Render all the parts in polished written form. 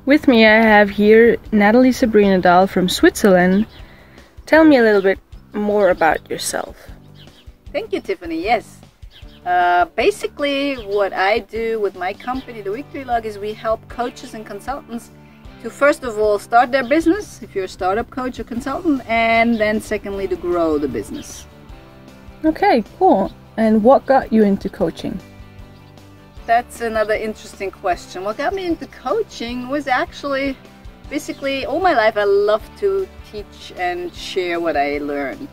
With me I have here Nathalie Sabrina Dahl from Switzerland. Tell me a little bit more about yourself. Thank you, Tiffany. Yes. Basically, what I do with my company, the Victory Log, is we help coaches and consultants to first of all start their business, if you're a startup coach or consultant, and then secondly to grow the business. Okay, cool. And what got you into coaching? That's another interesting question. What got me into coaching was actually, basically, all my life I love to teach and share what I learned.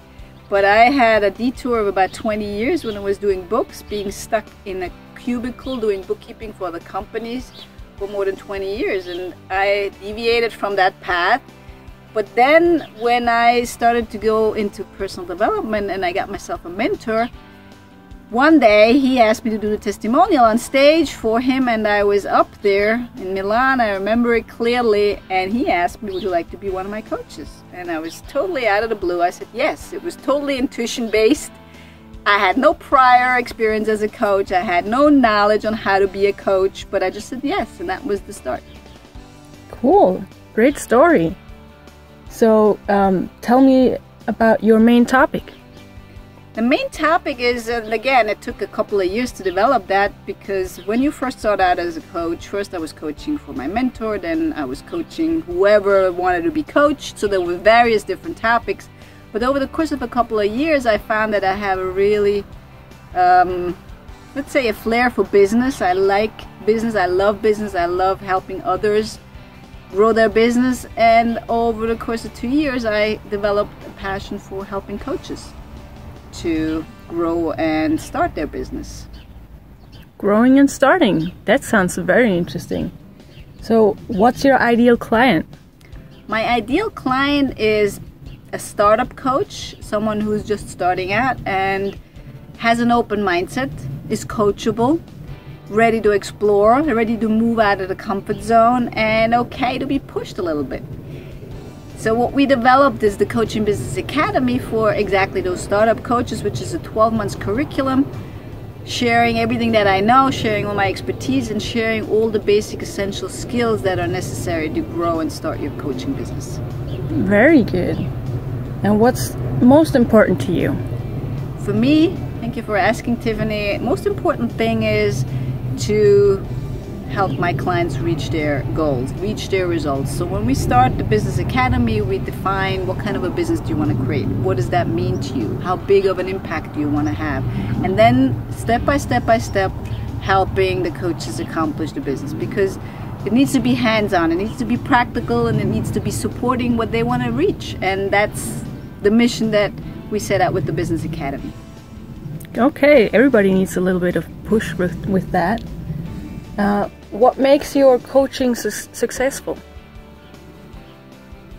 But I had a detour of about 20 years when I was doing books, being stuck in a cubicle doing bookkeeping for other companies for more than 20 years. And I deviated from that path. But then when I started to go into personal development and I got myself a mentor, one day he asked me to do the testimonial on stage for him, and I was up there in Milan, I remember it clearly, and he asked me, would you like to be one of my coaches? And I was totally out of the blue. I said yes. It was totally intuition based. I had no prior experience as a coach. I had no knowledge on how to be a coach, but I just said yes, and that was the start. Cool. Great story. So tell me about your main topic. The main topic is, and again, it took a couple of years to develop that, because when you first start out as a coach, first I was coaching for my mentor, then I was coaching whoever wanted to be coached, so there were various different topics. But over the course of a couple of years, I found that I have a really, let's say, a flair for business. I like business, I love helping others grow their business, and over the course of 2 years, I developed a passion for helping coaches to grow and start their business. Growing and starting. That sounds very interesting. So what's your ideal client? My ideal client is a startup coach, someone who's just starting out and has an open mindset, is coachable, ready to explore, ready to move out of the comfort zone, and okay to be pushed a little bit. So what we developed is the Coaching Business Academy for exactly those startup coaches, which is a 12-month curriculum, sharing everything that I know, sharing all my expertise, and sharing all the basic essential skills that are necessary to grow and start your coaching business. Very good. And what's most important to you? For me, thank you for asking, Tiffany, most important thing is to help my clients reach their goals, reach their results. So when we start the Business Academy, we define what kind of a business do you want to create? What does that mean to you? How big of an impact do you want to have? And then step by step, helping the coaches accomplish the business, because it needs to be hands-on, it needs to be practical, and it needs to be supporting what they want to reach. And that's the mission that we set out with the Business Academy. Okay, everybody needs a little bit of push with that. What makes your coaching successful?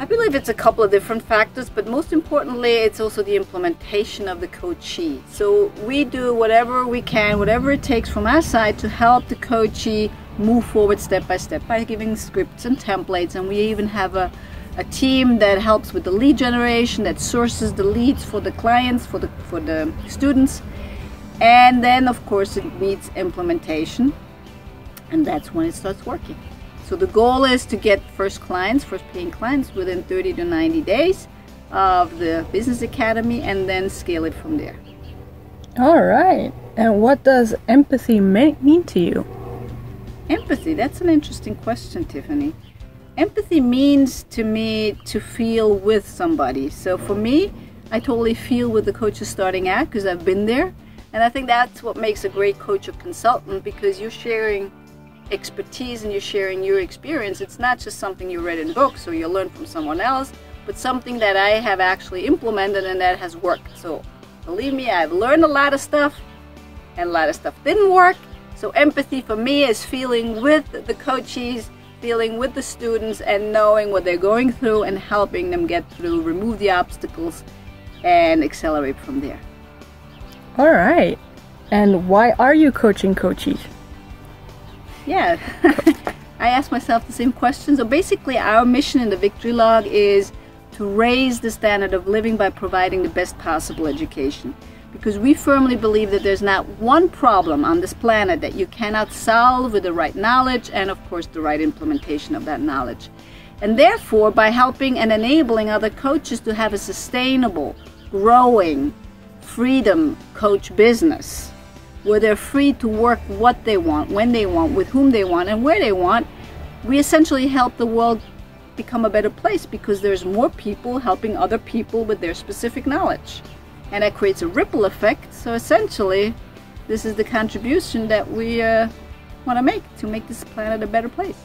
I believe it's a couple of different factors, but most importantly, it's also the implementation of the coachee. So we do whatever we can, whatever it takes from our side to help the coachee move forward step by giving scripts and templates. And we even have a team that helps with the lead generation, that sources the leads for the clients, for the students. And then, of course, it needs implementation. And that's when it starts working. So the goal is to get first paying clients within 30 to 90 days of the Business Academy, and then scale it from there. All right. And what does empathy mean to you? Empathy, that's an interesting question, Tiffany. Empathy means to me to feel with somebody. So for me, I totally feel with the coaches starting out because I've been there. And I think that's what makes a great coach or consultant, because you're sharing expertise and you're sharing your experience. It's not just something you read in books or you learn from someone else, but something that I have actually implemented and that has worked. So believe me, I've learned a lot of stuff and a lot of stuff didn't work. So empathy for me is feeling with the coachees, feeling with the students, and knowing what they're going through and helping them get through, remove the obstacles, and accelerate from there. All right. And why are you coaching coachees? Yeah, I asked myself the same question. So basically our mission in the Victory Log is to raise the standard of living by providing the best possible education. because we firmly believe that there's not one problem on this planet that you cannot solve with the right knowledge and, of course, the right implementation of that knowledge. And therefore, by helping and enabling other coaches to have a sustainable, growing, freedom coach business, where they're free to work what they want, when they want, with whom they want, and where they want, we essentially help the world become a better place, because there's more people helping other people with their specific knowledge. And that creates a ripple effect. So essentially, this is the contribution that we want to make this planet a better place.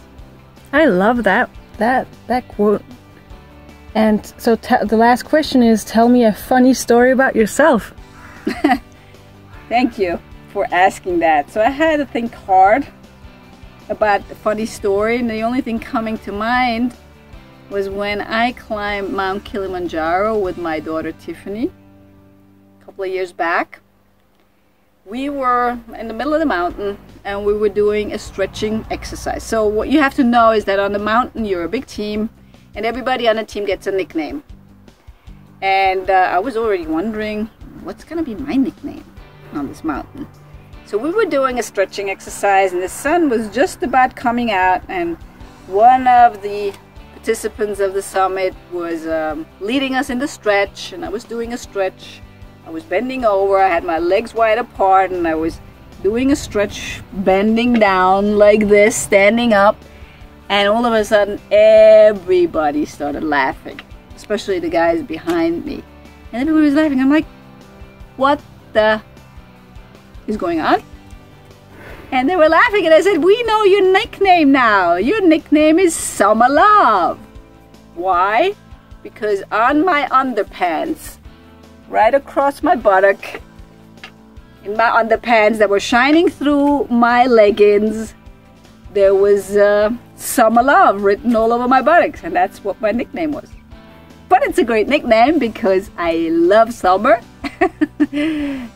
I love that quote. And so the last question is, tell me a funny story about yourself. Thank you for asking that. So I had to think hard about a funny story, and the only thing coming to mind was when I climbed Mount Kilimanjaro with my daughter Tiffany a couple of years back. We were in the middle of the mountain and we were doing a stretching exercise. So what you have to know is that on the mountain you're a big team and everybody on the team gets a nickname. And I was already wondering, what's going to be my nickname on this mountain? So we were doing a stretching exercise and the sun was just about coming out, and one of the participants of the summit was leading us in the stretch, and I was doing a stretch. I was bending over, I had my legs wide apart, and I was doing a stretch, bending down like this, standing up, and all of a sudden everybody started laughing, especially the guys behind me. And everybody was laughing. I'm like, what the is going on? And they were laughing, and I said, we know your nickname now. Your nickname is Summer Love. Why? Because on my underpants, right across my buttock, in my underpants that were shining through my leggings, there was Summer Love written all over my buttocks, and that's what my nickname was. But it's a great nickname because I love summer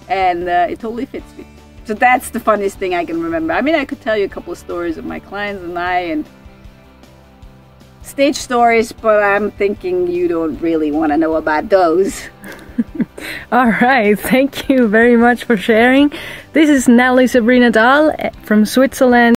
and it totally fits me. So that's the funniest thing I can remember. I mean, I could tell you a couple of stories of my clients and I, and stage stories, but I'm thinking you don't really want to know about those. All right, thank you very much for sharing. This is Nathalie Sabrina Dahl from Switzerland.